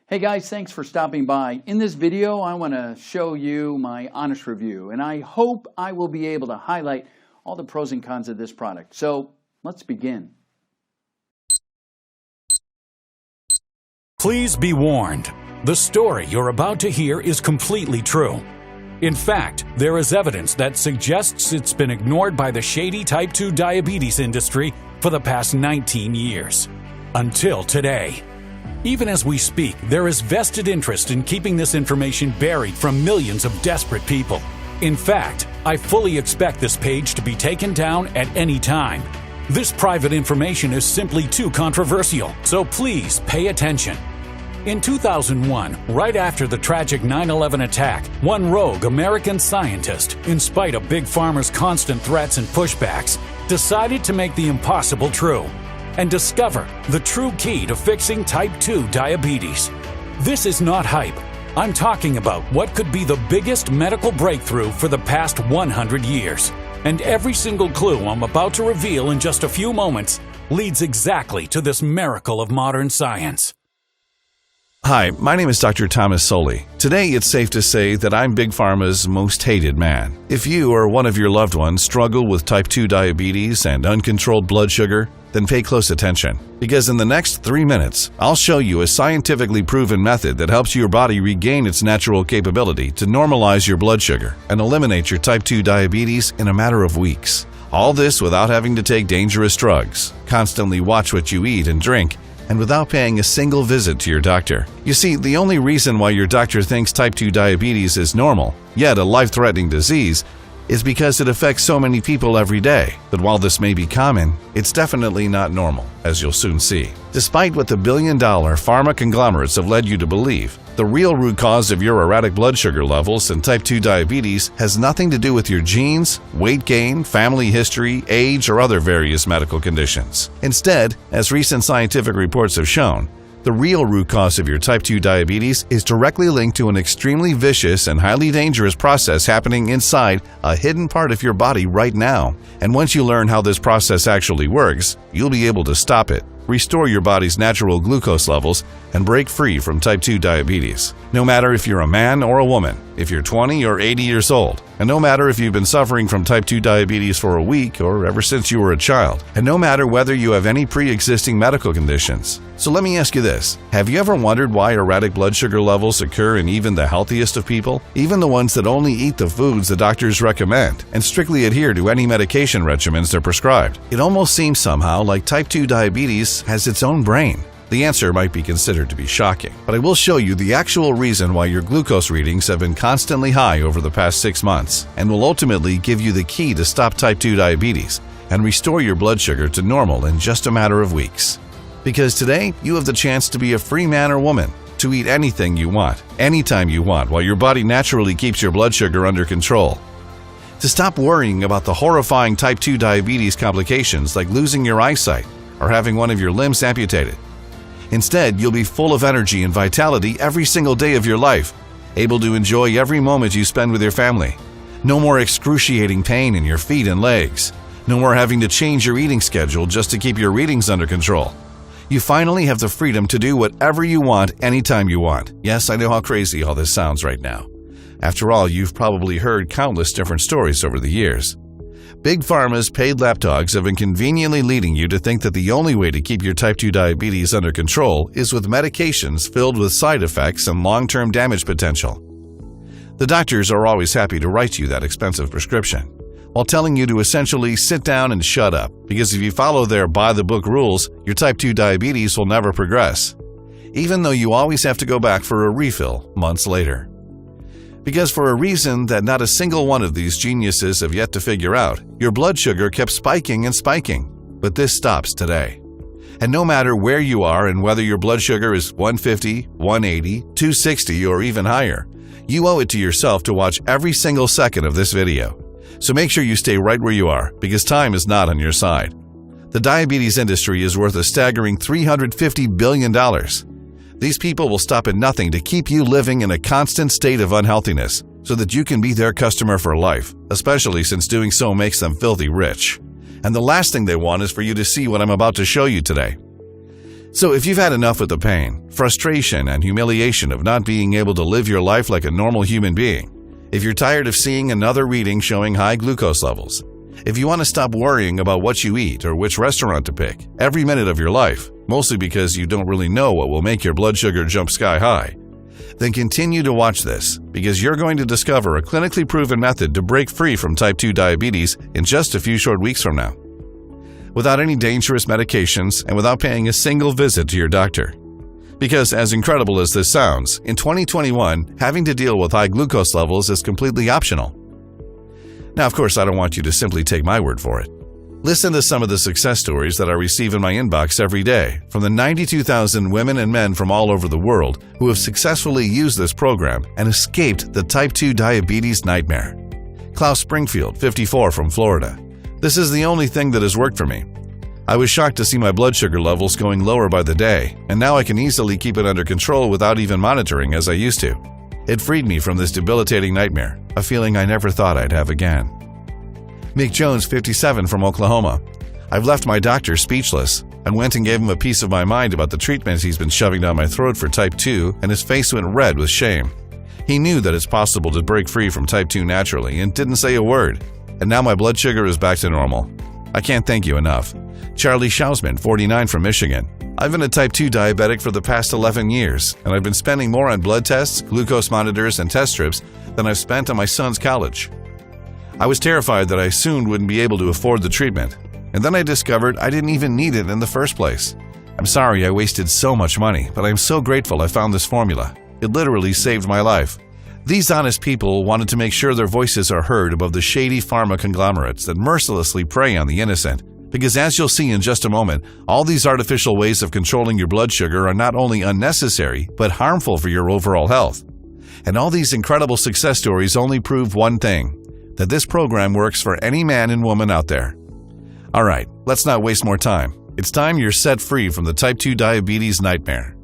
Hey guys, thanks for stopping by. In this video, I want to show you my honest review, and I hope I will be able to highlight all the pros and cons of this product. So let's begin. Please be warned. The story you're about to hear is completely true. In fact, there is evidence that suggests it's been ignored by the shady type 2 diabetes industry for the past 19 years. Until today. Even as we speak, there is vested interest in keeping this information buried from millions of desperate people. In fact, I fully expect this page to be taken down at any time. This private information is simply too controversial, so please pay attention. In 2001, right after the tragic 9/11 attack, one rogue American scientist, in spite of Big Pharma's constant threats and pushbacks, decided to make the impossible true and discover the true key to fixing type 2 diabetes. This is not hype. I'm talking about what could be the biggest medical breakthrough for the past 100 years. And every single clue I'm about to reveal in just a few moments leads exactly to this miracle of modern science. Hi, my name is Dr. Thomas Soley. Today, it's safe to say that I'm Big Pharma's most hated man. If you or one of your loved ones struggle with type 2 diabetes and uncontrolled blood sugar, then pay close attention. Because in the next 3 minutes, I'll show you a scientifically proven method that helps your body regain its natural capability to normalize your blood sugar and eliminate your type 2 diabetes in a matter of weeks. All this without having to take dangerous drugs, constantly watch what you eat and drink, and without paying a single visit to your doctor. You see, the only reason why your doctor thinks type 2 diabetes is normal, yet a life-threatening disease, is because it affects so many people every day that while this may be common, it's definitely not normal, as you'll soon see. Despite what the billion-dollar pharma conglomerates have led you to believe, the real root cause of your erratic blood sugar levels and type 2 diabetes has nothing to do with your genes, weight gain, family history, age, or other various medical conditions. Instead, as recent scientific reports have shown, the real root cause of your type 2 diabetes is directly linked to an extremely vicious and highly dangerous process happening inside a hidden part of your body right now. And once you learn how this process actually works, you'll be able to stop it, restore your body's natural glucose levels, and break free from type 2 diabetes. No matter if you're a man or a woman, if you're 20 or 80 years old, and no matter if you've been suffering from type 2 diabetes for a week or ever since you were a child, and no matter whether you have any pre-existing medical conditions. So let me ask you this, have you ever wondered why erratic blood sugar levels occur in even the healthiest of people? Even the ones that only eat the foods the doctors recommend and strictly adhere to any medication regimens they're prescribed. It almost seems somehow like type 2 diabetes has its own brain. The answer might be considered to be shocking, but I will show you the actual reason why your glucose readings have been constantly high over the past 6 months, and will ultimately give you the key to stop type 2 diabetes and restore your blood sugar to normal in just a matter of weeks. Because today, you have the chance to be a free man or woman, to eat anything you want, anytime you want, while your body naturally keeps your blood sugar under control. To stop worrying about the horrifying type 2 diabetes complications like losing your eyesight or having one of your limbs amputated. Instead, you'll be full of energy and vitality every single day of your life, able to enjoy every moment you spend with your family. No more excruciating pain in your feet and legs. No more having to change your eating schedule just to keep your readings under control. You finally have the freedom to do whatever you want anytime you want. Yes, I know how crazy all this sounds right now. After all, you've probably heard countless different stories over the years. Big Pharma's paid lapdogs have been conveniently leading you to think that the only way to keep your type 2 diabetes under control is with medications filled with side effects and long-term damage potential. The doctors are always happy to write you that expensive prescription, while telling you to essentially sit down and shut up, because if you follow their by-the-book rules, your type 2 diabetes will never progress, even though you always have to go back for a refill months later. Because for a reason that not a single one of these geniuses have yet to figure out, your blood sugar kept spiking and spiking. But this stops today. And no matter where you are and whether your blood sugar is 150, 180, 260, or even higher, you owe it to yourself to watch every single second of this video. So make sure you stay right where you are, because time is not on your side. The diabetes industry is worth a staggering $350 billion. These people will stop at nothing to keep you living in a constant state of unhealthiness so that you can be their customer for life, especially since doing so makes them filthy rich. And the last thing they want is for you to see what I'm about to show you today. So if you've had enough with the pain, frustration, and humiliation of not being able to live your life like a normal human being, if you're tired of seeing another reading showing high glucose levels, if you want to stop worrying about what you eat or which restaurant to pick every minute of your life, mostly because you don't really know what will make your blood sugar jump sky high, then continue to watch this, because you're going to discover a clinically proven method to break free from type 2 diabetes in just a few short weeks from now, without any dangerous medications and without paying a single visit to your doctor. Because as incredible as this sounds, in 2021, having to deal with high glucose levels is completely optional. Now, of course, I don't want you to simply take my word for it. Listen to some of the success stories that I receive in my inbox every day from the 92,000 women and men from all over the world who have successfully used this program and escaped the type 2 diabetes nightmare. Klaus Springfield, 54, from Florida. This is the only thing that has worked for me. I was shocked to see my blood sugar levels going lower by the day, and now I can easily keep it under control without even monitoring as I used to. It freed me from this debilitating nightmare, a feeling I never thought I'd have again. Mick Jones, 57, from Oklahoma. I've left my doctor speechless and went and gave him a piece of my mind about the treatment he's been shoving down my throat for type 2, and his face went red with shame. He knew that it's possible to break free from type 2 naturally and didn't say a word. And now my blood sugar is back to normal. I can't thank you enough. Charlie Schausman, 49, from Michigan. I've been a type 2 diabetic for the past 11 years, and I've been spending more on blood tests, glucose monitors, and test strips than I've spent on my son's college. I was terrified that I soon wouldn't be able to afford the treatment, and then I discovered I didn't even need it in the first place. I'm sorry I wasted so much money, but I'm so grateful I found this formula. It literally saved my life. These honest people wanted to make sure their voices are heard above the shady pharma conglomerates that mercilessly prey on the innocent, because as you'll see in just a moment, all these artificial ways of controlling your blood sugar are not only unnecessary, but harmful for your overall health. And all these incredible success stories only prove one thing, that this program works for any man and woman out there. Alright, let's not waste more time. It's time you're set free from the type 2 diabetes nightmare.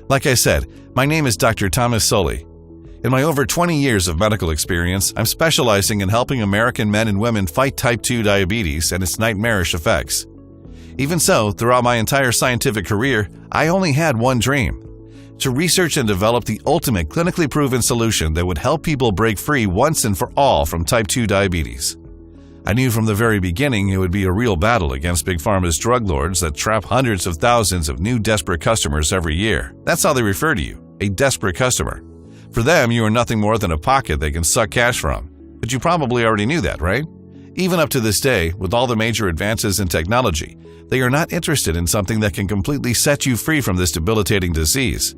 Like I said, my name is Dr. Thomas Soli. In my over 20 years of medical experience, I'm specializing in helping American men and women fight type 2 diabetes and its nightmarish effects. Even so, throughout my entire scientific career, I only had one dream: to research and develop the ultimate clinically proven solution that would help people break free once and for all from type 2 diabetes. I knew from the very beginning it would be a real battle against Big Pharma's drug lords that trap hundreds of thousands of new desperate customers every year. That's how they refer to you, a desperate customer. For them, you are nothing more than a pocket they can suck cash from. But you probably already knew that, right? Even up to this day, with all the major advances in technology, they are not interested in something that can completely set you free from this debilitating disease.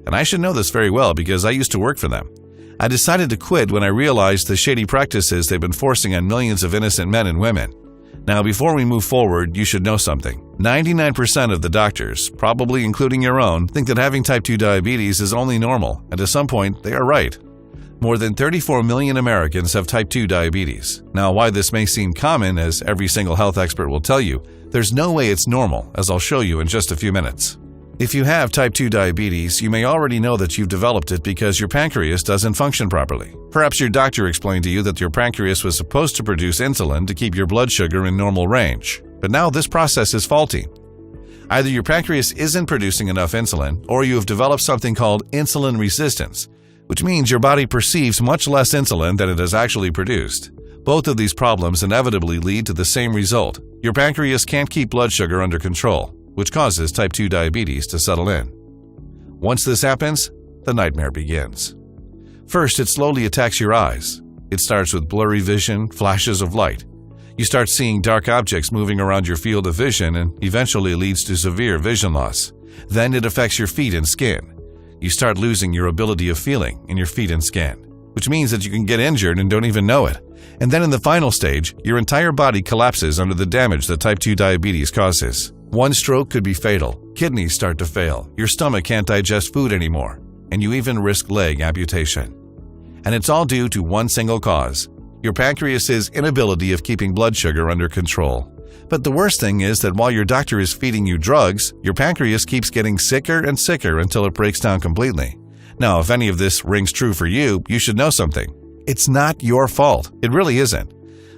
And I should know this very well because I used to work for them. I decided to quit when I realized the shady practices they've been forcing on millions of innocent men and women. Now, before we move forward, you should know something. 99% of the doctors, probably including your own, think that having type 2 diabetes is only normal, and to some point, they are right. More than 34 million Americans have type 2 diabetes. Now, why this may seem common, as every single health expert will tell you, there's no way it's normal, as I'll show you in just a few minutes. If you have type 2 diabetes, you may already know that you've developed it because your pancreas doesn't function properly. Perhaps your doctor explained to you that your pancreas was supposed to produce insulin to keep your blood sugar in normal range, but now this process is faulty. Either your pancreas isn't producing enough insulin, or you have developed something called insulin resistance, which means your body perceives much less insulin than it has actually produced. Both of these problems inevitably lead to the same result. Your pancreas can't keep blood sugar under control, which causes type 2 diabetes to settle in. Once this happens, the nightmare begins. First, it slowly attacks your eyes. It starts with blurry vision, flashes of light. You start seeing dark objects moving around your field of vision and eventually leads to severe vision loss. Then it affects your feet and skin. You start losing your ability of feeling in your feet and skin, which means that you can get injured and don't even know it. And then in the final stage, your entire body collapses under the damage that type 2 diabetes causes. One stroke could be fatal, kidneys start to fail, your stomach can't digest food anymore, and you even risk leg amputation. And it's all due to one single cause: your pancreas's inability of keeping blood sugar under control. But the worst thing is that while your doctor is feeding you drugs, your pancreas keeps getting sicker and sicker until it breaks down completely. Now, if any of this rings true for you, you should know something. It's not your fault. It really isn't.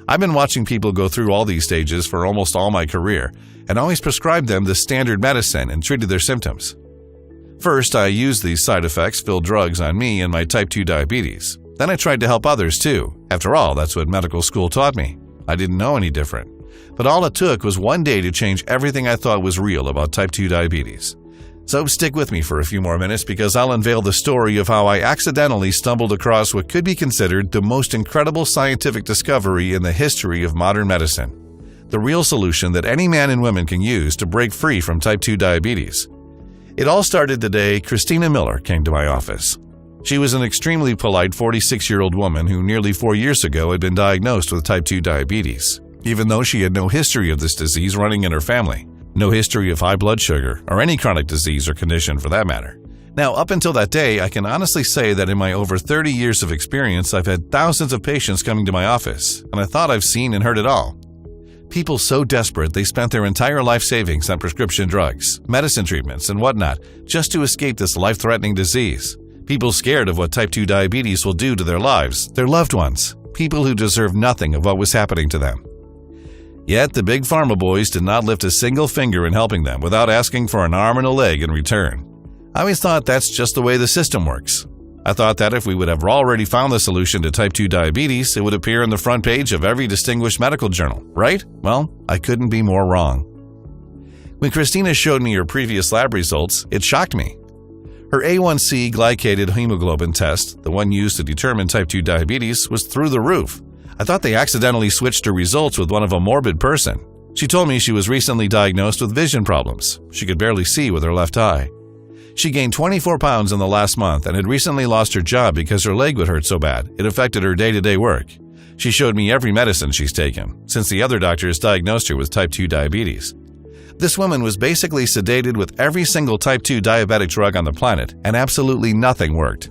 I've been watching people go through all these stages for almost all my career and always prescribed them the standard medicine and treated their symptoms. First, I used these side effects-filled drugs on me and my type 2 diabetes. Then I tried to help others too. After all, that's what medical school taught me. I didn't know any different. But all it took was one day to change everything I thought was real about type 2 diabetes. So stick with me for a few more minutes because I'll unveil the story of how I accidentally stumbled across what could be considered the most incredible scientific discovery in the history of modern medicine. The real solution that any man and woman can use to break free from type 2 diabetes. It all started the day Christina Miller came to my office. She was an extremely polite 46-year-old woman who nearly 4 years ago had been diagnosed with type 2 diabetes, even though she had no history of this disease running in her family. No history of high blood sugar, or any chronic disease or condition for that matter. Now, up until that day, I can honestly say that in my over 30 years of experience, I've had thousands of patients coming to my office, and I thought I've seen and heard it all. People so desperate they spent their entire life savings on prescription drugs, medicine treatments, and whatnot, just to escape this life-threatening disease. People scared of what type 2 diabetes will do to their lives, their loved ones, people who deserve nothing of what was happening to them. Yet the big pharma boys did not lift a single finger in helping them without asking for an arm and a leg in return. I always thought that's just the way the system works. I thought that if we would have already found the solution to type 2 diabetes, it would appear on the front page of every distinguished medical journal, right? Well, I couldn't be more wrong. When Christina showed me her previous lab results, it shocked me. Her A1C glycated hemoglobin test, the one used to determine type 2 diabetes, was through the roof. I thought they accidentally switched her results with one of a morbid person. She told me she was recently diagnosed with vision problems. She could barely see with her left eye. She gained 24 pounds in the last month and had recently lost her job because her leg would hurt so bad it affected her day-to-day work. She showed me every medicine she's taken, since the other doctors diagnosed her with type 2 diabetes. This woman was basically sedated with every single type 2 diabetic drug on the planet, and absolutely nothing worked.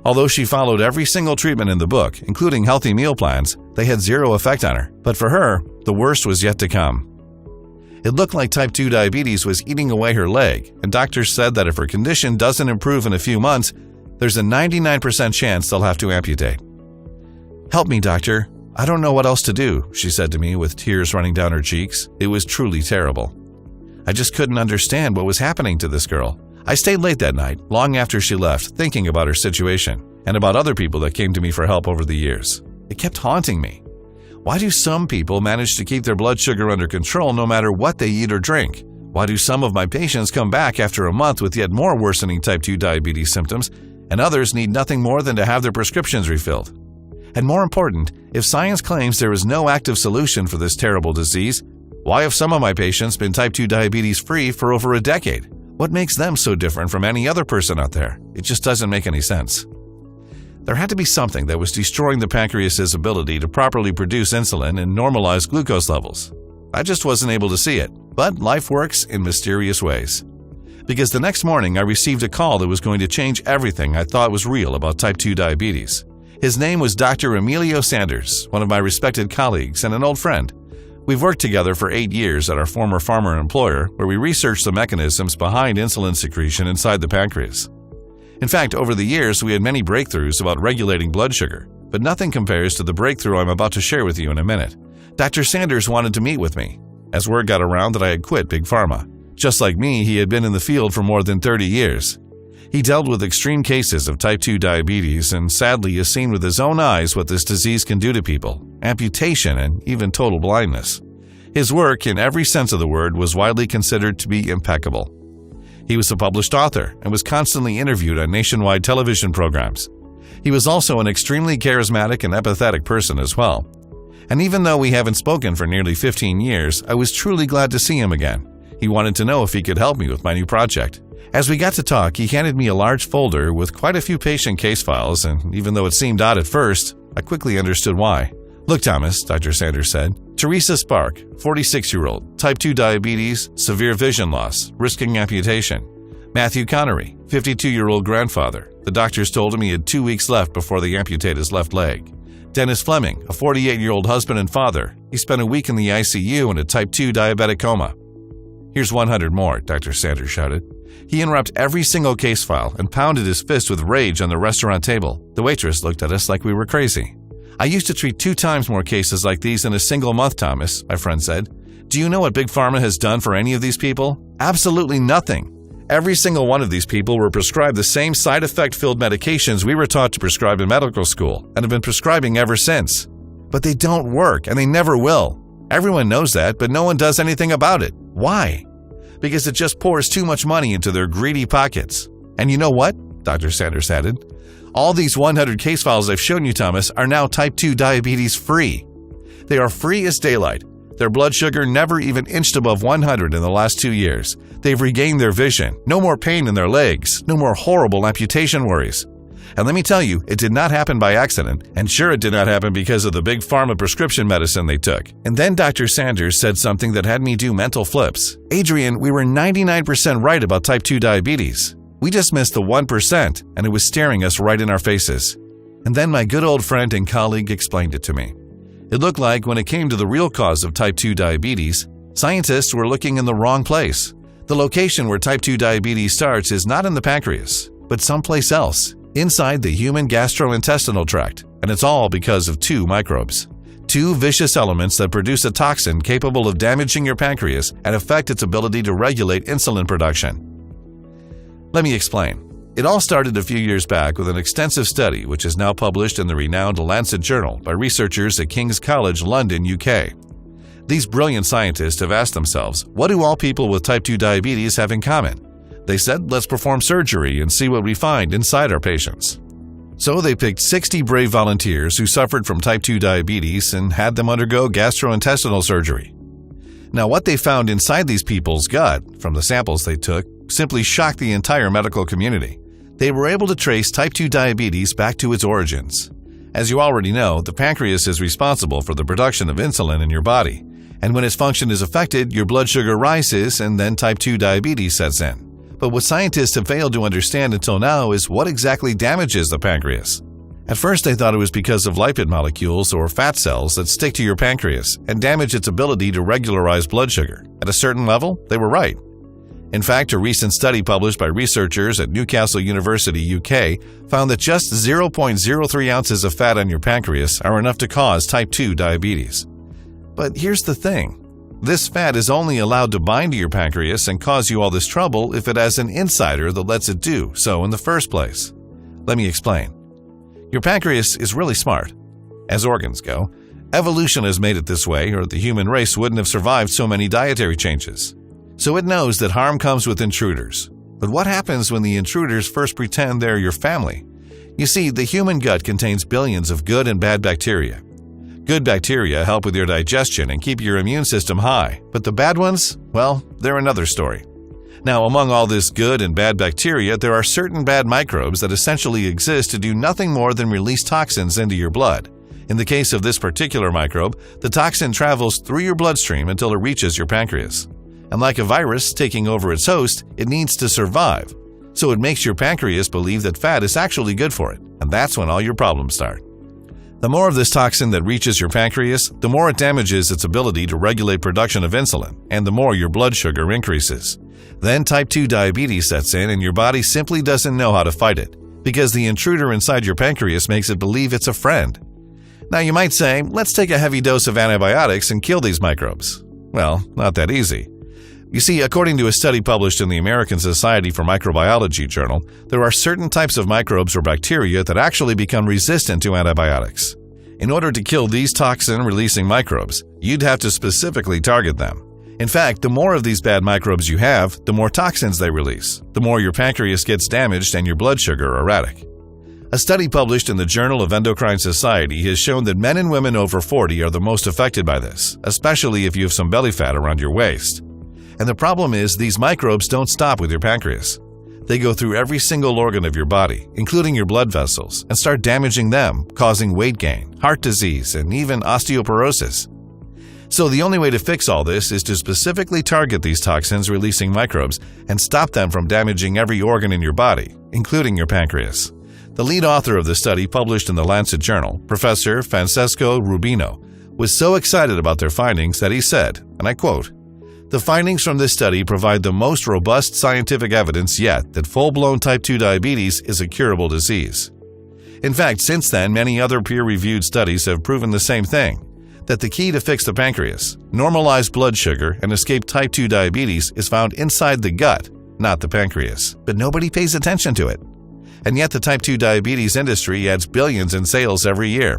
Although she followed every single treatment in the book, including healthy meal plans, they had zero effect on her. But for her, the worst was yet to come. It looked like type 2 diabetes was eating away her leg, and doctors said that if her condition doesn't improve in a few months, there's a 99% chance they'll have to amputate. "Help me, doctor. I don't know what else to do," she said to me with tears running down her cheeks. It was truly terrible. I just couldn't understand what was happening to this girl. I stayed late that night, long after she left, thinking about her situation, and about other people that came to me for help over the years. It kept haunting me. Why do some people manage to keep their blood sugar under control no matter what they eat or drink? Why do some of my patients come back after a month with yet more worsening type 2 diabetes symptoms, and others need nothing more than to have their prescriptions refilled? And more important, if science claims there is no active solution for this terrible disease, why have some of my patients been type 2 diabetes free for over a decade? What makes them so different from any other person out there? It just doesn't make any sense. There had to be something that was destroying the pancreas's ability to properly produce insulin and normalize glucose levels. I just wasn't able to see it, but life works in mysterious ways. Because the next morning I received a call that was going to change everything I thought was real about type 2 diabetes. His name was Dr. Emilio Sanders, one of my respected colleagues and an old friend. We've worked together for 8 years at our former farmer employer, where we researched the mechanisms behind insulin secretion inside the pancreas. In fact, over the years, we had many breakthroughs about regulating blood sugar, but nothing compares to the breakthrough I'm about to share with you in a minute. Dr. Sanders wanted to meet with me, as word got around that I had quit Big Pharma. Just like me, he had been in the field for more than 30 years. He dealt with extreme cases of type 2 diabetes and sadly has seen with his own eyes what this disease can do to people, amputation and even total blindness. His work, in every sense of the word, was widely considered to be impeccable. He was a published author and was constantly interviewed on nationwide television programs. He was also an extremely charismatic and empathetic person as well. And even though we haven't spoken for nearly 15 years, I was truly glad to see him again. He wanted to know if he could help me with my new project. As we got to talk, he handed me a large folder with quite a few patient case files, and even though it seemed odd at first, I quickly understood why. "Look, Thomas," Dr. Sanders said, "Teresa Spark, 46-year-old, type 2 diabetes, severe vision loss, risking amputation. Matthew Connery, 52-year-old grandfather. The doctors told him he had 2 weeks left before they amputate his left leg. Dennis Fleming, a 48-year-old husband and father. He spent a week in the ICU in a type 2 diabetic coma." "Here's 100 more," Dr. Sanders shouted. He unwrapped every single case file and pounded his fist with rage on the restaurant table. The waitress looked at us like we were crazy. I used to treat 2 times more cases like these in a single month, Thomas, my friend said. Do you know what Big Pharma has done for any of these people? Absolutely nothing. Every single one of these people were prescribed the same side effect-filled medications we were taught to prescribe in medical school and have been prescribing ever since. But they don't work, and they never will. Everyone knows that, but no one does anything about it. Why? Because it just pours too much money into their greedy pockets. And you know what? Dr. Sanders added. All these 100 case files I've shown you, Thomas, are now type 2 diabetes free. They are free as daylight. Their blood sugar never even inched above 100 in the last 2 years. They've regained their vision. No more pain in their legs. No more horrible amputation worries. And let me tell you, it did not happen by accident, and sure it did not happen because of the Big Pharma prescription medicine they took. And then Dr. Sanders said something that had me do mental flips. Adrian, we were 99% right about type 2 diabetes. We just missed the 1%, and it was staring us right in our faces. And then my good old friend and colleague explained it to me. It looked like when it came to the real cause of type 2 diabetes, scientists were looking in the wrong place. The location where type 2 diabetes starts is not in the pancreas, but someplace else, inside the human gastrointestinal tract, and it's all because of 2 microbes. 2 vicious elements that produce a toxin capable of damaging your pancreas and affect its ability to regulate insulin production. Let me explain. It all started a few years back with an extensive study which is now published in the renowned Lancet Journal by researchers at King's College London, UK. These brilliant scientists have asked themselves, what do all people with type 2 diabetes have in common? They said, let's perform surgery and see what we find inside our patients. So they picked 60 brave volunteers who suffered from type 2 diabetes and had them undergo gastrointestinal surgery. Now, what they found inside these people's gut, from the samples they took, simply shocked the entire medical community. They were able to trace type 2 diabetes back to its origins. As you already know, the pancreas is responsible for the production of insulin in your body, and when its function is affected, your blood sugar rises and then type 2 diabetes sets in. But what scientists have failed to understand until now is what exactly damages the pancreas. At first, they thought it was because of lipid molecules or fat cells that stick to your pancreas and damage its ability to regularize blood sugar. At a certain level, they were right. In fact, a recent study published by researchers at Newcastle University, UK, found that just 0.03 ounces of fat on your pancreas are enough to cause type 2 diabetes. But here's the thing. This fat is only allowed to bind to your pancreas and cause you all this trouble if it has an insider that lets it do so in the first place. Let me explain. Your pancreas is really smart. As organs go, evolution has made it this way, or the human race wouldn't have survived so many dietary changes. So it knows that harm comes with intruders. But what happens when the intruders first pretend they're your family? You see, the human gut contains billions of good and bad bacteria. Good bacteria help with your digestion and keep your immune system high, but the bad ones, well, they're another story. Now, among all this good and bad bacteria, there are certain bad microbes that essentially exist to do nothing more than release toxins into your blood. In the case of this particular microbe, the toxin travels through your bloodstream until it reaches your pancreas. And like a virus taking over its host, it needs to survive. So it makes your pancreas believe that fat is actually good for it, and that's when all your problems start. The more of this toxin that reaches your pancreas, the more it damages its ability to regulate production of insulin, and the more your blood sugar increases. Then type 2 diabetes sets in and your body simply doesn't know how to fight it, because the intruder inside your pancreas makes it believe it's a friend. Now you might say, let's take a heavy dose of antibiotics and kill these microbes. Well, not that easy. You see, according to a study published in the American Society for Microbiology journal, there are certain types of microbes or bacteria that actually become resistant to antibiotics. In order to kill these toxin-releasing microbes, you'd have to specifically target them. In fact, the more of these bad microbes you have, the more toxins they release, the more your pancreas gets damaged and your blood sugar erratic. A study published in the Journal of Endocrine Society has shown that men and women over 40 are the most affected by this, especially if you have some belly fat around your waist. And the problem is, these microbes don't stop with your pancreas. They go through every single organ of your body, including your blood vessels, and start damaging them, causing weight gain, heart disease, and even osteoporosis. So the only way to fix all this is to specifically target these toxins-releasing microbes and stop them from damaging every organ in your body, including your pancreas. The lead author of the study published in the Lancet Journal, Professor Francesco Rubino, was so excited about their findings that he said, and I quote, "The findings from this study provide the most robust scientific evidence yet that full-blown type 2 diabetes is a curable disease. In fact, since then, many other peer-reviewed studies have proven the same thing, that the key to fix the pancreas, normalize blood sugar, and escape type 2 diabetes is found inside the gut, not the pancreas. But nobody pays attention to it. And yet the type 2 diabetes industry adds billions in sales every year.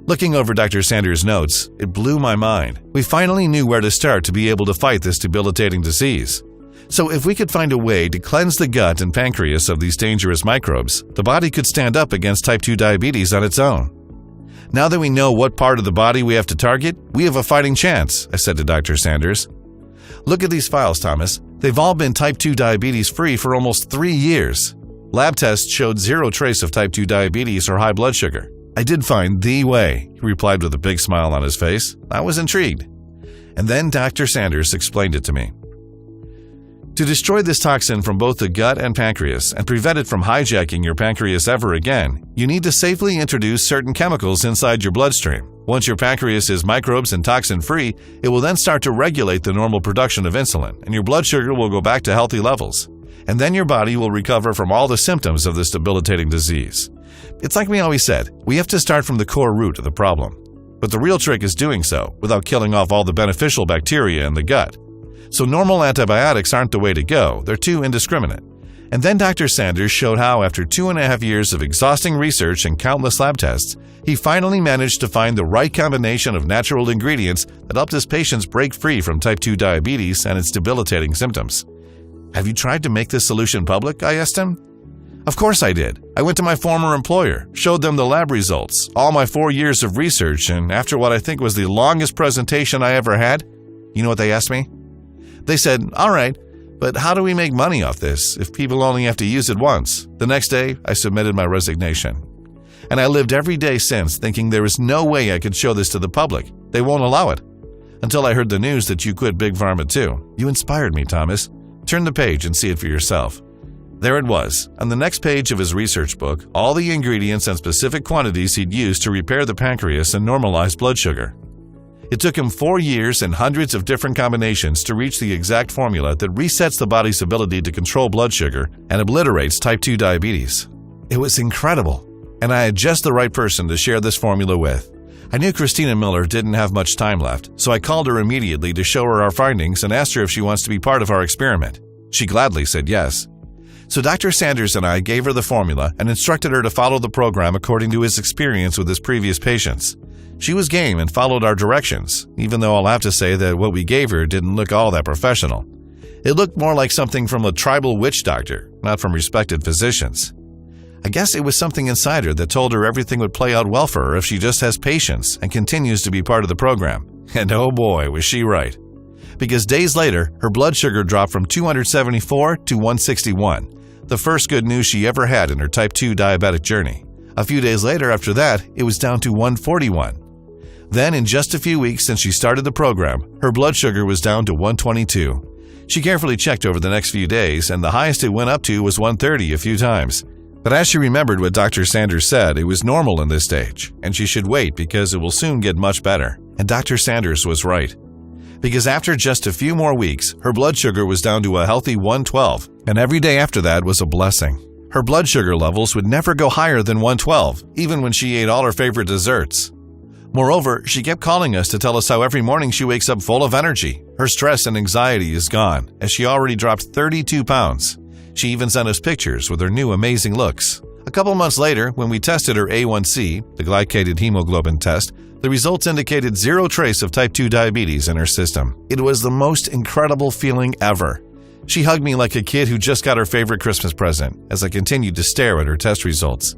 Looking over Dr. Sanders' notes, it blew my mind. We finally knew where to start to be able to fight this debilitating disease. So if we could find a way to cleanse the gut and pancreas of these dangerous microbes, the body could stand up against type 2 diabetes on its own. Now that we know what part of the body we have to target, we have a fighting chance, I said to Dr. Sanders. Look at these files, Thomas. They've all been type 2 diabetes free for almost 3 years. Lab tests showed zero trace of type 2 diabetes or high blood sugar. I did find the way, he replied with a big smile on his face. I was intrigued. And then Dr. Sanders explained it to me. To destroy this toxin from both the gut and pancreas and prevent it from hijacking your pancreas ever again, you need to safely introduce certain chemicals inside your bloodstream. Once your pancreas is microbes and toxin-free, it will then start to regulate the normal production of insulin, and your blood sugar will go back to healthy levels. And then your body will recover from all the symptoms of this debilitating disease. It's like we always said, we have to start from the core root of the problem. But the real trick is doing so without killing off all the beneficial bacteria in the gut. So normal antibiotics aren't the way to go, they're too indiscriminate. And then Dr. Sanders showed how after 2.5 years of exhausting research and countless lab tests, he finally managed to find the right combination of natural ingredients that helped his patients break free from type 2 diabetes and its debilitating symptoms. Have you tried to make this solution public? I asked him. Of course I did. I went to my former employer, showed them the lab results, all my 4 years of research, and after what I think was the longest presentation I ever had, you know what they asked me? They said, all right, but how do we make money off this if people only have to use it once? The next day, I submitted my resignation. And I lived every day since thinking there is no way I could show this to the public. They won't allow it. Until I heard the news that you quit Big Pharma too. You inspired me, Thomas. Turn the page and see it for yourself. There it was, on the next page of his research book, all the ingredients and specific quantities he'd used to repair the pancreas and normalize blood sugar. It took him 4 years and hundreds of different combinations to reach the exact formula that resets the body's ability to control blood sugar and obliterates type 2 diabetes. It was incredible, and I had just the right person to share this formula with. I knew Christina Miller didn't have much time left, so I called her immediately to show her our findings and asked her if she wants to be part of our experiment. She gladly said yes. So Dr. Sanders and I gave her the formula and instructed her to follow the program according to his experience with his previous patients. She was game and followed our directions, even though I'll have to say that what we gave her didn't look all that professional. It looked more like something from a tribal witch doctor, not from respected physicians. I guess it was something inside her that told her everything would play out well for her if she just has patience and continues to be part of the program. And oh boy, was she right. Because days later, her blood sugar dropped from 274 to 161, the first good news she ever had in her type 2 diabetic journey. A few days later after that, it was down to 141. Then, in just a few weeks since she started the program, her blood sugar was down to 122. She carefully checked over the next few days, and the highest it went up to was 130 a few times. But as she remembered what Dr. Sanders said, it was normal in this stage, and she should wait because it will soon get much better. And Dr. Sanders was right. Because after just a few more weeks, her blood sugar was down to a healthy 112, and every day after that was a blessing. Her blood sugar levels would never go higher than 112, even when she ate all her favorite desserts. Moreover, she kept calling us to tell us how every morning she wakes up full of energy. Her stress and anxiety is gone, as she already dropped 32 pounds. She even sent us pictures with her new amazing looks. A couple months later, when we tested her A1C, the glycated hemoglobin test, the results indicated zero trace of type 2 diabetes in her system. It was the most incredible feeling ever. She hugged me like a kid who just got her favorite Christmas present as I continued to stare at her test results.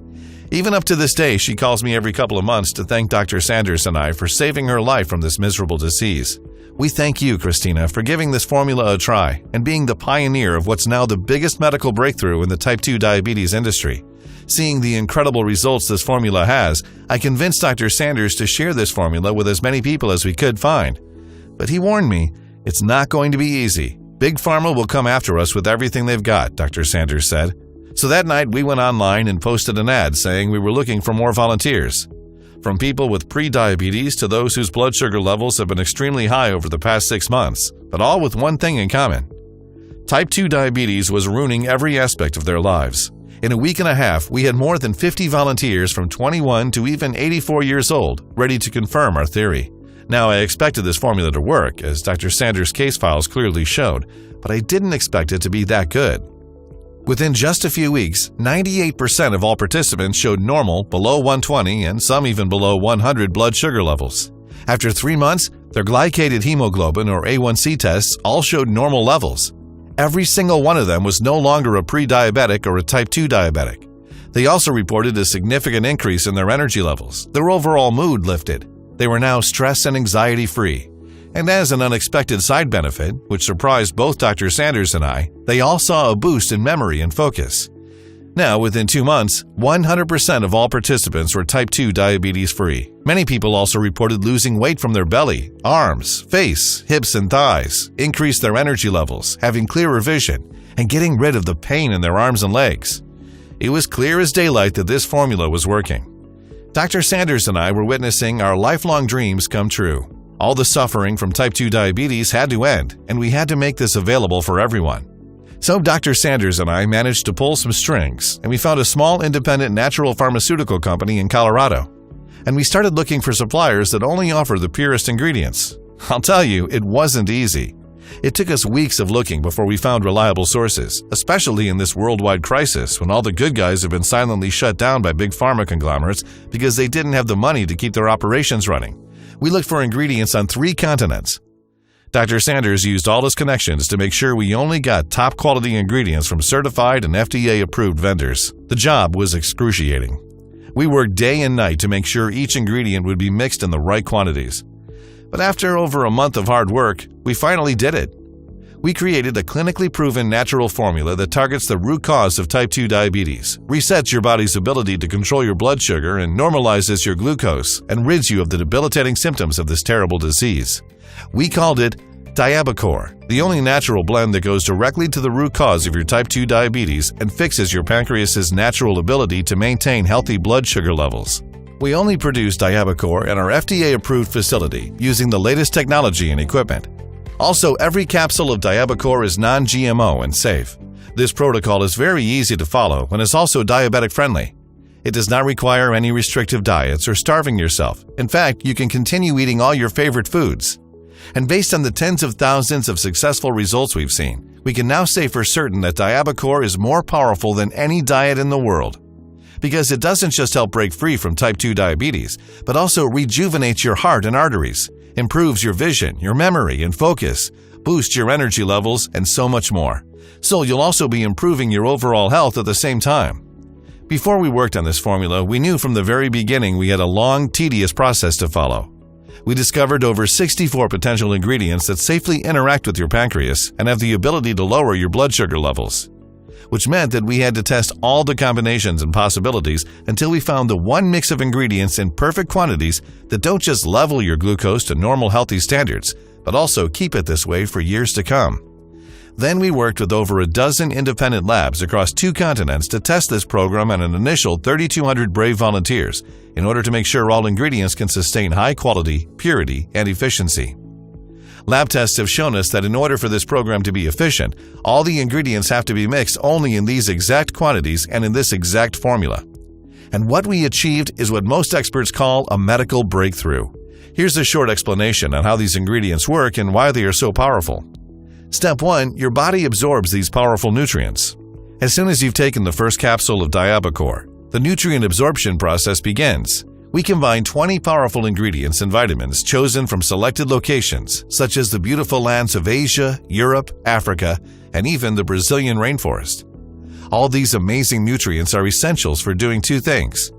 Even up to this day, she calls me every couple of months to thank Dr. Sanders and I for saving her life from this miserable disease. We thank you, Christina, for giving this formula a try and being the pioneer of what's now the biggest medical breakthrough in the type 2 diabetes industry. Seeing the incredible results this formula has, I convinced Dr. Sanders to share this formula with as many people as we could find. But he warned me, it's not going to be easy. Big Pharma will come after us with everything they've got, Dr. Sanders said. So that night we went online and posted an ad saying we were looking for more volunteers. From people with pre-diabetes to those whose blood sugar levels have been extremely high over the past 6 months, but all with one thing in common. Type 2 diabetes was ruining every aspect of their lives. In a week and a half, we had more than 50 volunteers from 21 to even 84 years old ready to confirm our theory. Now, I expected this formula to work, as Dr. Sanders' case files clearly showed, but I didn't expect it to be that good. Within just a few weeks, 98% of all participants showed normal, below 120, and some even below 100 blood sugar levels. After 3 months, their glycated hemoglobin or A1C tests all showed normal levels. Every single one of them was no longer a pre-diabetic or a type 2 diabetic. They also reported a significant increase in their energy levels. Their overall mood lifted. They were now stress and anxiety-free. And as an unexpected side benefit, which surprised both Dr. Sanders and I, they all saw a boost in memory and focus. Now, within 2 months, 100% of all participants were type 2 diabetes-free. Many people also reported losing weight from their belly, arms, face, hips, and thighs, increased their energy levels, having clearer vision, and getting rid of the pain in their arms and legs. It was clear as daylight that this formula was working. Dr. Sanders and I were witnessing our lifelong dreams come true. All the suffering from type 2 diabetes had to end, and we had to make this available for everyone. So Dr. Sanders and I managed to pull some strings, and we found a small independent natural pharmaceutical company in Colorado. And we started looking for suppliers that only offer the purest ingredients. I'll tell you, it wasn't easy. It took us weeks of looking before we found reliable sources, especially in this worldwide crisis when all the good guys have been silently shut down by big pharma conglomerates because they didn't have the money to keep their operations running. We looked for ingredients on 3 continents. Dr. Sanders used all his connections to make sure we only got top-quality ingredients from certified and FDA-approved vendors. The job was excruciating. We worked day and night to make sure each ingredient would be mixed in the right quantities. But after over a month of hard work, we finally did it. We created a clinically proven natural formula that targets the root cause of type 2 diabetes, resets your body's ability to control your blood sugar, and normalizes your glucose, and rids you of the debilitating symptoms of this terrible disease. We called it Diabacore, the only natural blend that goes directly to the root cause of your type 2 diabetes and fixes your pancreas's natural ability to maintain healthy blood sugar levels. We only produce Diabacore in our FDA-approved facility using the latest technology and equipment. Also, every capsule of Diabacore is non-GMO and safe. This protocol is very easy to follow and is also diabetic-friendly. It does not require any restrictive diets or starving yourself. In fact, you can continue eating all your favorite foods. And based on the tens of thousands of successful results we've seen, we can now say for certain that Diabacore is more powerful than any diet in the world. Because it doesn't just help break free from type 2 diabetes, but also rejuvenates your heart and arteries, improves your vision, your memory, and focus, boosts your energy levels, and so much more. So you'll also be improving your overall health at the same time. Before we worked on this formula, we knew from the very beginning we had a long, tedious process to follow. We discovered over 64 potential ingredients that safely interact with your pancreas and have the ability to lower your blood sugar levels, which meant that we had to test all the combinations and possibilities until we found the one mix of ingredients in perfect quantities that don't just level your glucose to normal healthy standards, but also keep it this way for years to come. Then we worked with over a dozen independent labs across 2 continents to test this program on an initial 3,200 brave volunteers in order to make sure all ingredients can sustain high quality, purity, and efficiency. Lab tests have shown us that in order for this program to be efficient, all the ingredients have to be mixed only in these exact quantities and in this exact formula. And what we achieved is what most experts call a medical breakthrough. Here's a short explanation on how these ingredients work and why they are so powerful. Step 1. Your body absorbs these powerful nutrients. As soon as you've taken the first capsule of Diabacore, the nutrient absorption process begins. We combine 20 powerful ingredients and vitamins chosen from selected locations, such as the beautiful lands of Asia, Europe, Africa, and even the Brazilian rainforest. All these amazing nutrients are essentials for doing 2 things.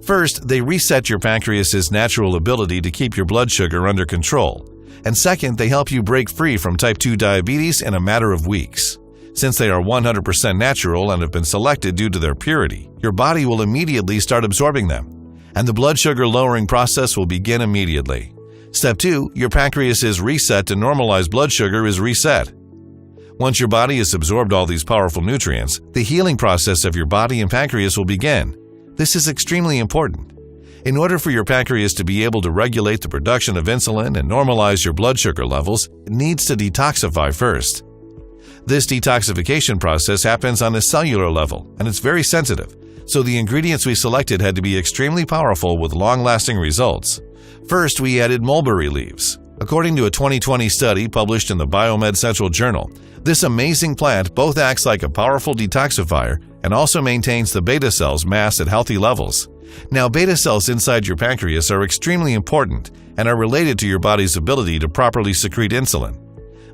First, they reset your pancreas's natural ability to keep your blood sugar under control. And second, they help you break free from type 2 diabetes in a matter of weeks. Since they are 100% natural and have been selected due to their purity, your body will immediately start absorbing them, and the blood sugar lowering process will begin immediately. Step 2, your pancreas's reset to normalized blood sugar is reset. Once your body has absorbed all these powerful nutrients, the healing process of your body and pancreas will begin. This is extremely important. In order for your pancreas to be able to regulate the production of insulin and normalize your blood sugar levels, it needs to detoxify first. This detoxification process happens on a cellular level, and it's very sensitive, so the ingredients we selected had to be extremely powerful with long-lasting results. First, we added mulberry leaves. According to a 2020 study published in the Biomed Central Journal, this amazing plant both acts like a powerful detoxifier and also maintains the beta cells mass at healthy levels. Now, beta cells inside your pancreas are extremely important and are related to your body's ability to properly secrete insulin.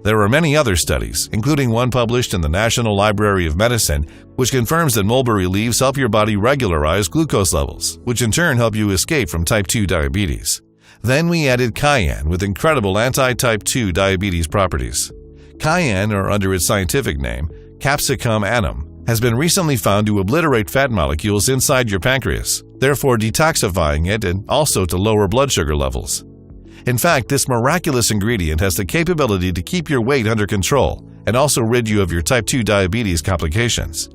There are many other studies, including one published in the National Library of Medicine, which confirms that mulberry leaves help your body regularize glucose levels, which in turn help you escape from type 2 diabetes. Then we added cayenne with incredible anti-type 2 diabetes properties. Cayenne, or under its scientific name, Capsicum annum, has been recently found to obliterate fat molecules inside your pancreas, therefore detoxifying it and also to lower blood sugar levels. In fact, this miraculous ingredient has the capability to keep your weight under control and also rid you of your type 2 diabetes complications.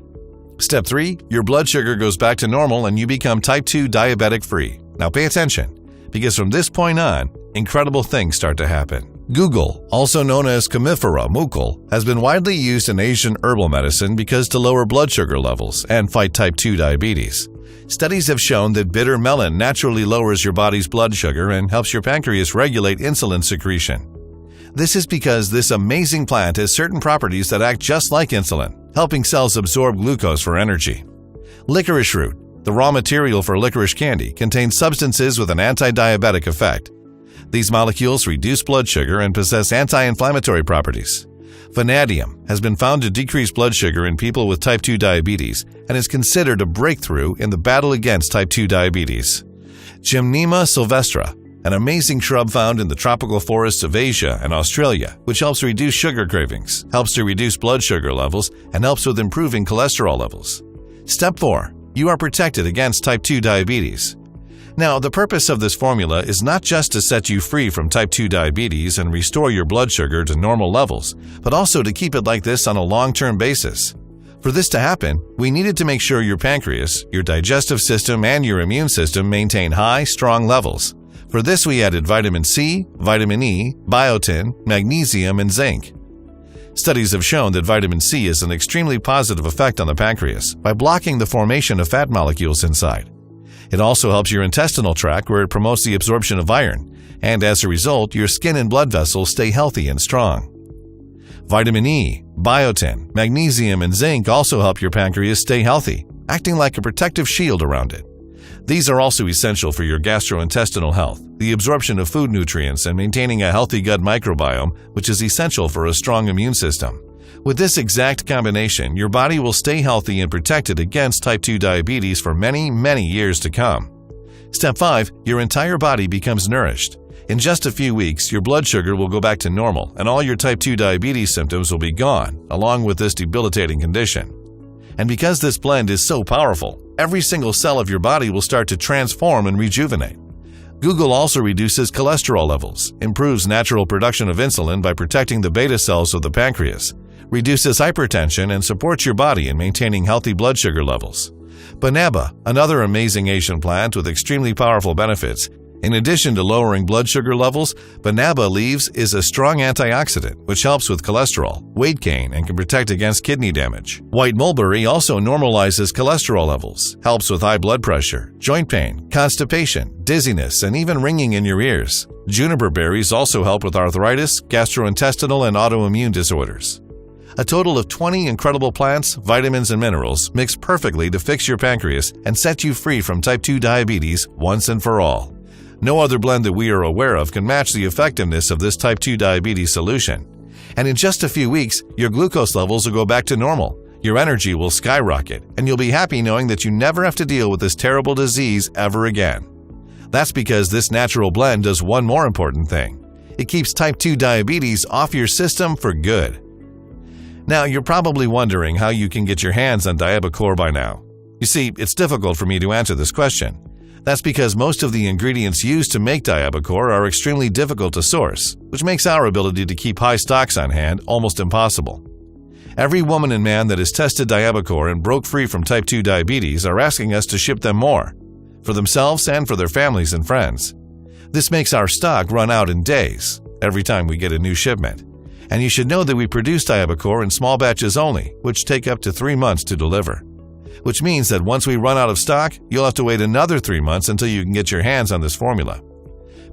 Step 3. Your blood sugar goes back to normal and you become type 2 diabetic free. Now pay attention, because from this point on, incredible things start to happen. Guggul, also known as Commiphora Mukul, has been widely used in Asian herbal medicine because to lower blood sugar levels and fight type 2 diabetes. Studies have shown that bitter melon naturally lowers your body's blood sugar and helps your pancreas regulate insulin secretion. This is because this amazing plant has certain properties that act just like insulin, helping cells absorb glucose for energy. Licorice root, the raw material for licorice candy, contains substances with an anti-diabetic effect. These molecules reduce blood sugar and possess anti-inflammatory properties. Vanadium has been found to decrease blood sugar in people with type 2 diabetes and is considered a breakthrough in the battle against type 2 diabetes. Gymnema sylvestre, an amazing shrub found in the tropical forests of Asia and Australia, which helps reduce sugar cravings, helps to reduce blood sugar levels, and helps with improving cholesterol levels. Step 4. You are protected against type 2 diabetes. Now, the purpose of this formula is not just to set you free from type 2 diabetes and restore your blood sugar to normal levels, but also to keep it like this on a long-term basis. For this to happen, we needed to make sure your pancreas, your digestive system, and your immune system maintain high, strong levels. For this, we added vitamin C, vitamin E, biotin, magnesium, and zinc. Studies have shown that vitamin C has an extremely positive effect on the pancreas by blocking the formation of fat molecules inside. It also helps your intestinal tract where it promotes the absorption of iron, and as a result, your skin and blood vessels stay healthy and strong. Vitamin E, biotin, magnesium, and zinc also help your pancreas stay healthy, acting like a protective shield around it. These are also essential for your gastrointestinal health, the absorption of food nutrients, and maintaining a healthy gut microbiome, which is essential for a strong immune system. With this exact combination, your body will stay healthy and protected against type 2 diabetes for many, many years to come. Step 5. Your entire body becomes nourished. In just a few weeks, your blood sugar will go back to normal and all your type 2 diabetes symptoms will be gone, along with this debilitating condition. And because this blend is so powerful, every single cell of your body will start to transform and rejuvenate. Guggul also reduces cholesterol levels, improves natural production of insulin by protecting the beta cells of the pancreas, reduces hypertension, and supports your body in maintaining healthy blood sugar levels. Banaba, another amazing Asian plant with extremely powerful benefits. In addition to lowering blood sugar levels, banaba leaves is a strong antioxidant which helps with cholesterol, weight gain, and can protect against kidney damage. White mulberry also normalizes cholesterol levels, helps with high blood pressure, joint pain, constipation, dizziness, and even ringing in your ears. Juniper berries also help with arthritis, gastrointestinal, and autoimmune disorders. A total of 20 incredible plants, vitamins, and minerals mix perfectly to fix your pancreas and set you free from type 2 diabetes once and for all. No other blend that we are aware of can match the effectiveness of this type 2 diabetes solution. And in just a few weeks, your glucose levels will go back to normal, your energy will skyrocket, and you'll be happy knowing that you never have to deal with this terrible disease ever again. That's because this natural blend does one more important thing. It keeps type 2 diabetes off your system for good. Now, you're probably wondering how you can get your hands on Diabacore by now. You see, it's difficult for me to answer this question. That's because most of the ingredients used to make Diabacore are extremely difficult to source, which makes our ability to keep high stocks on hand almost impossible. Every woman and man that has tested Diabacore and broke free from type 2 diabetes are asking us to ship them more, for themselves and for their families and friends. This makes our stock run out in days every time we get a new shipment. And you should know that we produce Diabacore in small batches only, which take up to 3 months to deliver. Which means that once we run out of stock, you'll have to wait another 3 months until you can get your hands on this formula.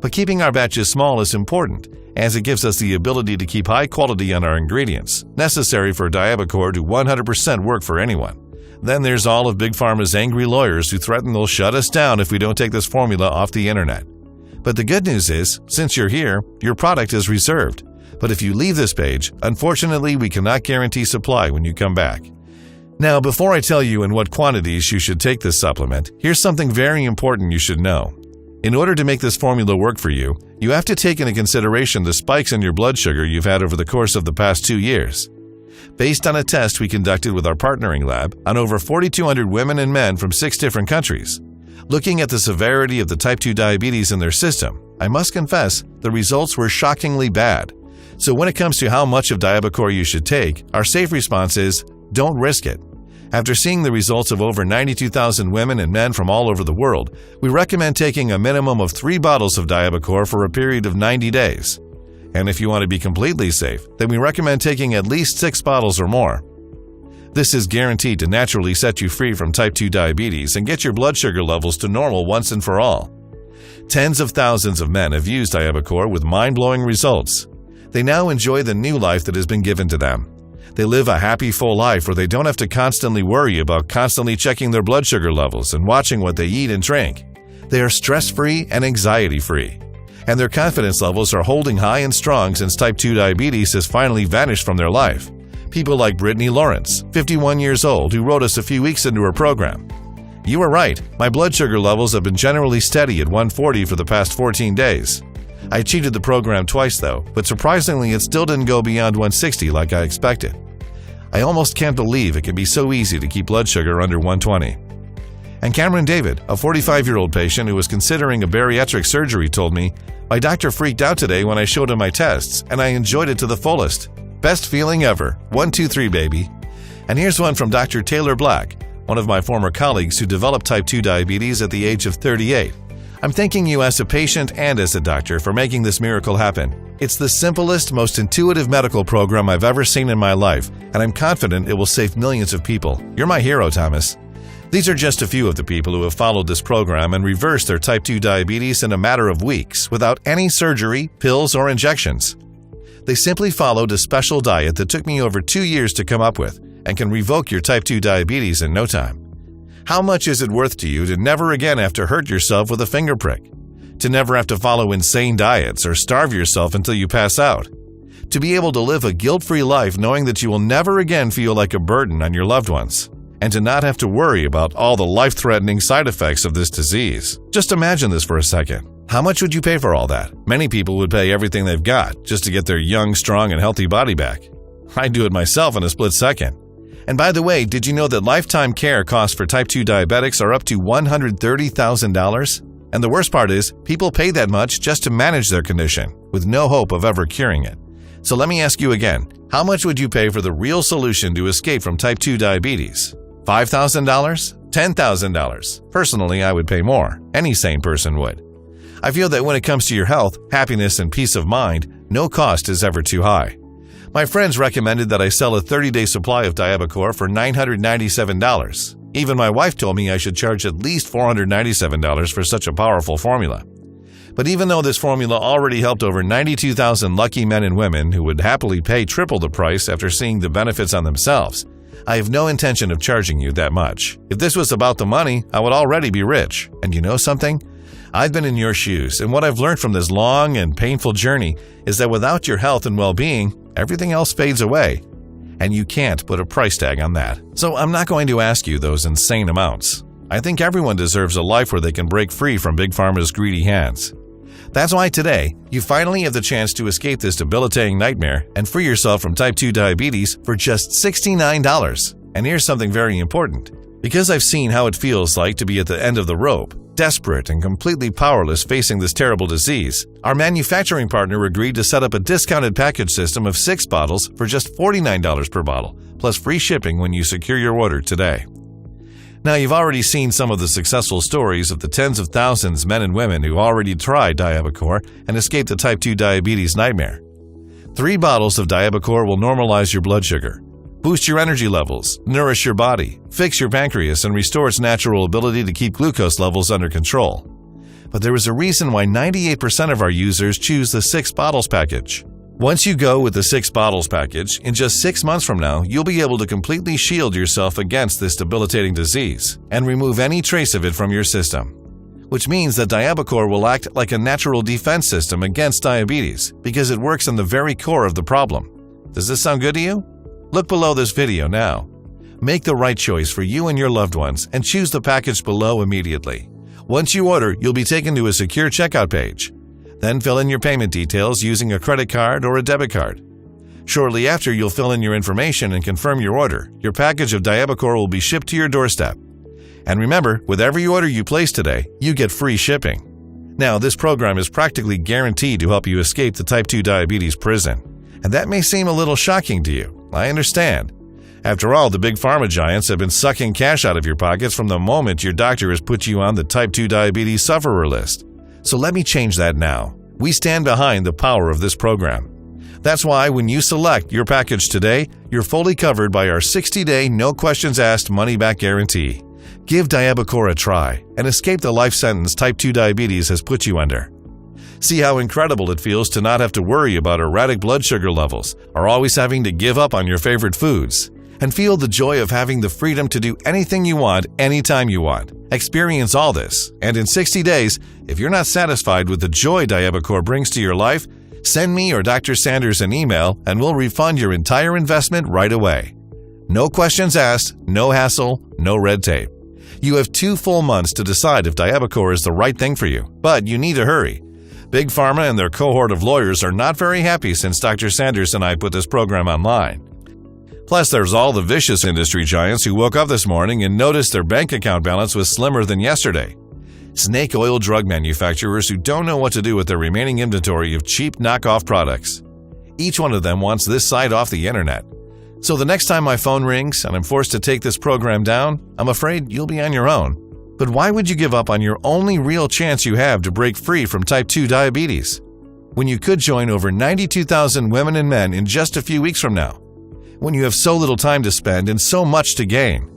But keeping our batches small is important, as it gives us the ability to keep high quality on our ingredients, necessary for Diabacore to 100% work for anyone. Then there's all of Big Pharma's angry lawyers who threaten they'll shut us down if we don't take this formula off the internet. But the good news is, since you're here, your product is reserved. But if you leave this page, unfortunately we cannot guarantee supply when you come back. Now, before I tell you in what quantities you should take this supplement, here's something very important you should know. In order to make this formula work for you, you have to take into consideration the spikes in your blood sugar you've had over the course of the past 2 years. Based on a test we conducted with our partnering lab on over 4,200 women and men from 6 different countries, looking at the severity of the type 2 diabetes in their system, I must confess the results were shockingly bad. So when it comes to how much of Diabacore you should take, our safe response is, don't risk it. After seeing the results of over 92,000 women and men from all over the world, we recommend taking a minimum of 3 bottles of Diabacore for a period of 90 days. And if you want to be completely safe, then we recommend taking at least 6 bottles or more. This is guaranteed to naturally set you free from type 2 diabetes and get your blood sugar levels to normal once and for all. Tens of thousands of men have used Diabacore with mind-blowing results. They now enjoy the new life that has been given to them. They live a happy, full life where they don't have to constantly worry about constantly checking their blood sugar levels and watching what they eat and drink. They are stress-free and anxiety-free. And their confidence levels are holding high and strong since type 2 diabetes has finally vanished from their life. People like Brittany Lawrence, 51 years old, who wrote us a few weeks into her program. You were right, my blood sugar levels have been generally steady at 140 for the past 14 days. I cheated the program twice though, but surprisingly it still didn't go beyond 160 like I expected. I almost can't believe it can be so easy to keep blood sugar under 120. And Cameron David, a 45-year-old patient who was considering a bariatric surgery, told me, "My doctor freaked out today when I showed him my tests, and I enjoyed it to the fullest. Best feeling ever. 1, 2, 3, baby." And here's one from Dr. Taylor Black, one of my former colleagues who developed type 2 diabetes at the age of 38. "I'm thanking you as a patient and as a doctor for making this miracle happen. It's the simplest, most intuitive medical program I've ever seen in my life, and I'm confident it will save millions of people. You're my hero, Thomas." These are just a few of the people who have followed this program and reversed their type 2 diabetes in a matter of weeks without any surgery, pills, or injections. They simply followed a special diet that took me over 2 years to come up with and can revoke your type 2 diabetes in no time. How much is it worth to you to never again have to hurt yourself with a finger prick? To never have to follow insane diets or starve yourself until you pass out? To be able to live a guilt-free life knowing that you will never again feel like a burden on your loved ones? And to not have to worry about all the life-threatening side effects of this disease? Just imagine this for a second. How much would you pay for all that? Many people would pay everything they've got just to get their young, strong, and healthy body back. I'd do it myself in a split second. And by the way, did you know that lifetime care costs for type 2 diabetics are up to $130,000? And the worst part is, people pay that much just to manage their condition, with no hope of ever curing it. So let me ask you again, how much would you pay for the real solution to escape from type 2 diabetes? $5,000? $10,000? Personally, I would pay more. Any sane person would. I feel that when it comes to your health, happiness, and peace of mind, no cost is ever too high. My friends recommended that I sell a 30-day supply of Diabacore for $997. Even my wife told me I should charge at least $497 for such a powerful formula. But even though this formula already helped over 92,000 lucky men and women who would happily pay triple the price after seeing the benefits on themselves, I have no intention of charging you that much. If this was about the money, I would already be rich. And you know something? I've been in your shoes, and what I've learned from this long and painful journey is that without your health and well-being, everything else fades away. And you can't put a price tag on that. So I'm not going to ask you those insane amounts. I think everyone deserves a life where they can break free from Big Pharma's greedy hands. That's why today, you finally have the chance to escape this debilitating nightmare and free yourself from type 2 diabetes for just $69. And here's something very important. Because I've seen how it feels like to be at the end of the rope, desperate and completely powerless facing this terrible disease, our manufacturing partner agreed to set up a discounted package system of 6 bottles for just $49 per bottle, plus free shipping when you secure your order today. Now, you've already seen some of the successful stories of the tens of thousands men and women who already tried Diabacore and escaped the type 2 diabetes nightmare. 3 bottles of Diabacore will normalize your blood sugar, boost your energy levels, nourish your body, fix your pancreas, and restore its natural ability to keep glucose levels under control. But there is a reason why 98% of our users choose the 6 bottles package. Once you go with the 6 bottles package, in just 6 months from now, you'll be able to completely shield yourself against this debilitating disease and remove any trace of it from your system. Which means that Diabacore will act like a natural defense system against diabetes because it works on the very core of the problem. Does this sound good to you? Look below this video now. Make the right choice for you and your loved ones and choose the package below immediately. Once you order, you'll be taken to a secure checkout page. Then fill in your payment details using a credit card or a debit card. Shortly after, you'll fill in your information and confirm your order. Your package of Diabacore will be shipped to your doorstep. And remember, with every order you place today, you get free shipping. Now, this program is practically guaranteed to help you escape the type 2 diabetes prison. And that may seem a little shocking to you. I understand. After all, the big pharma giants have been sucking cash out of your pockets from the moment your doctor has put you on the type 2 diabetes sufferer list. So let me change that now. We stand behind the power of this program. That's why when you select your package today, you're fully covered by our 60-day, no-questions-asked money-back guarantee. Give Diabacore a try and escape the life sentence type 2 diabetes has put you under. See how incredible it feels to not have to worry about erratic blood sugar levels or always having to give up on your favorite foods. And feel the joy of having the freedom to do anything you want, anytime you want. Experience all this, and in 60 days, if you're not satisfied with the joy Diabacore brings to your life, send me or Dr. Sanders an email and we'll refund your entire investment right away. No questions asked, no hassle, no red tape. You have 2 full months to decide if Diabacore is the right thing for you, but you need to hurry. Big Pharma and their cohort of lawyers are not very happy since Dr. Sanders and I put this program online. Plus, there's all the vicious industry giants who woke up this morning and noticed their bank account balance was slimmer than yesterday. Snake oil drug manufacturers who don't know what to do with their remaining inventory of cheap knockoff products. Each one of them wants this site off the internet. So the next time my phone rings and I'm forced to take this program down, I'm afraid you'll be on your own. But why would you give up on your only real chance you have to break free from type 2 diabetes? When you could join over 92,000 women and men in just a few weeks from now. When you have so little time to spend and so much to gain.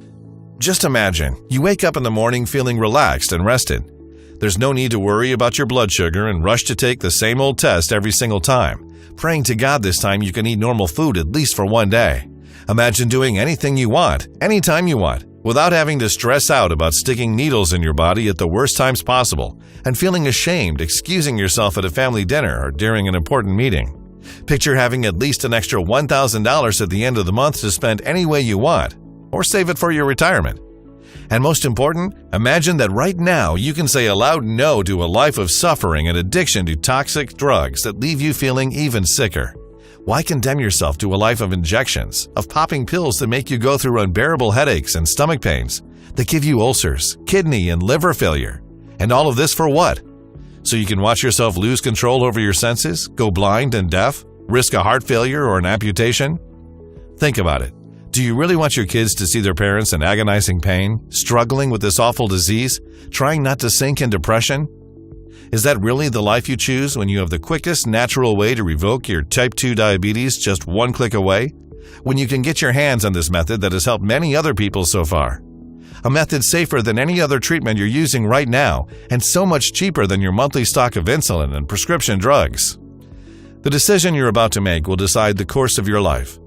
Just imagine, you wake up in the morning feeling relaxed and rested. There's no need to worry about your blood sugar and rush to take the same old test every single time, praying to God this time you can eat normal food at least for one day. Imagine doing anything you want, anytime you want, without having to stress out about sticking needles in your body at the worst times possible and feeling ashamed excusing yourself at a family dinner or during an important meeting. Picture having at least an extra $1,000 at the end of the month to spend any way you want, or save it for your retirement. And most important, imagine that right now you can say a loud no to a life of suffering and addiction to toxic drugs that leave you feeling even sicker. Why condemn yourself to a life of injections, of popping pills that make you go through unbearable headaches and stomach pains, that give you ulcers, kidney and liver failure? And all of this for what? So you can watch yourself lose control over your senses, go blind and deaf, risk a heart failure or an amputation? Think about it. Do you really want your kids to see their parents in agonizing pain, struggling with this awful disease, trying not to sink in depression? Is that really the life you choose when you have the quickest natural way to revoke your type 2 diabetes just one click away? When you can get your hands on this method that has helped many other people so far? A method safer than any other treatment you're using right now and so much cheaper than your monthly stock of insulin and prescription drugs. The decision you're about to make will decide the course of your life.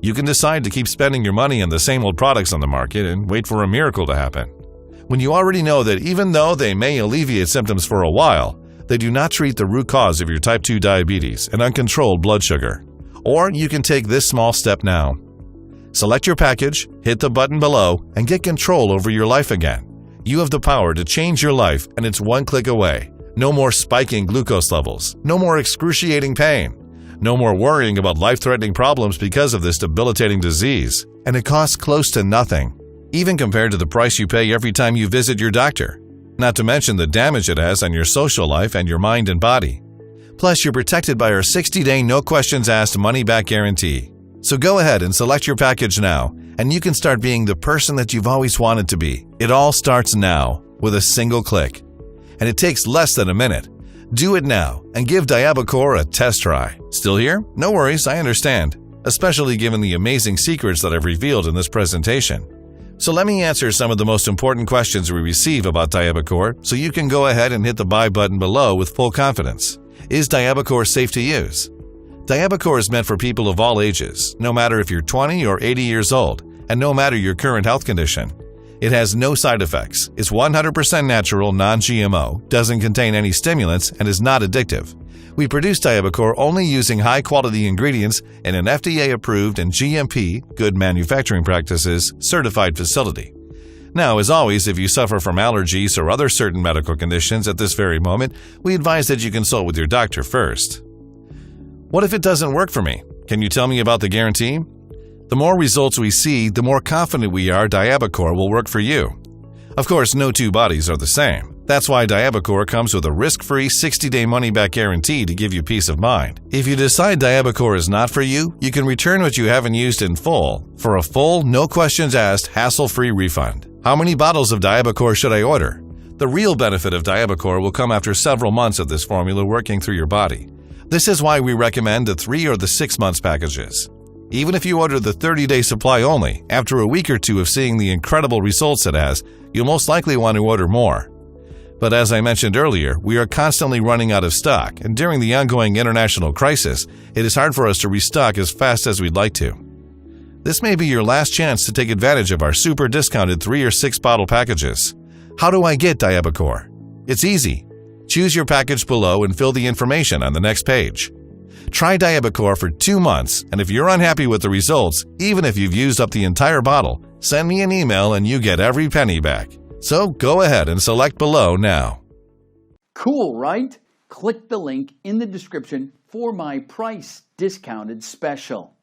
You can decide to keep spending your money on the same old products on the market and wait for a miracle to happen. When you already know that even though they may alleviate symptoms for a while, they do not treat the root cause of your type 2 diabetes and uncontrolled blood sugar. Or you can take this small step now. Select your package, hit the button below, and get control over your life again. You have the power to change your life, and it's one click away. No more spiking glucose levels. No more excruciating pain. No more worrying about life-threatening problems because of this debilitating disease. And it costs close to nothing, even compared to the price you pay every time you visit your doctor. Not to mention the damage it has on your social life and your mind and body. Plus, you're protected by our 60-day no-questions-asked money-back guarantee. So go ahead and select your package now, and you can start being the person that you've always wanted to be. It all starts now, with a single click. And it takes less than a minute. Do it now and give Diabacore a test try. Still here? No worries, I understand, especially given the amazing secrets that I've revealed in this presentation. So let me answer some of the most important questions we receive about Diabacore so you can go ahead and hit the buy button below with full confidence. Is Diabacore safe to use? Diabacore is meant for people of all ages, no matter if you're 20 or 80 years old, and no matter your current health condition. It has no side effects, is 100% natural, non-GMO, doesn't contain any stimulants, and is not addictive. We produce Diabacore only using high-quality ingredients in an FDA-approved and GMP, Good Manufacturing Practices, certified facility. Now, as always, if you suffer from allergies or other certain medical conditions at this very moment, we advise that you consult with your doctor first. What if it doesn't work for me? Can you tell me about the guarantee? The more results we see, the more confident we are Diabacore will work for you. Of course, no two bodies are the same. That's why Diabacore comes with a risk-free 60-day money-back guarantee to give you peace of mind. If you decide Diabacore is not for you, you can return what you haven't used in full for a full, no-questions-asked, hassle-free refund. How many bottles of Diabacore should I order? The real benefit of Diabacore will come after several months of this formula working through your body. This is why we recommend the 3 or the 6 months packages. Even if you order the 30-day supply only, after a week or two of seeing the incredible results it has, you'll most likely want to order more. But as I mentioned earlier, we are constantly running out of stock, and during the ongoing international crisis, it is hard for us to restock as fast as we'd like to. This may be your last chance to take advantage of our super discounted 3 or 6 bottle packages. How do I get Diabacore? It's easy. Choose your package below and fill the information on the next page. Try Diabacore for 2 months, and if you're unhappy with the results, even if you've used up the entire bottle, send me an email and you get every penny back. So go ahead and select below now. Cool, right? Click the link in the description for my price discounted special.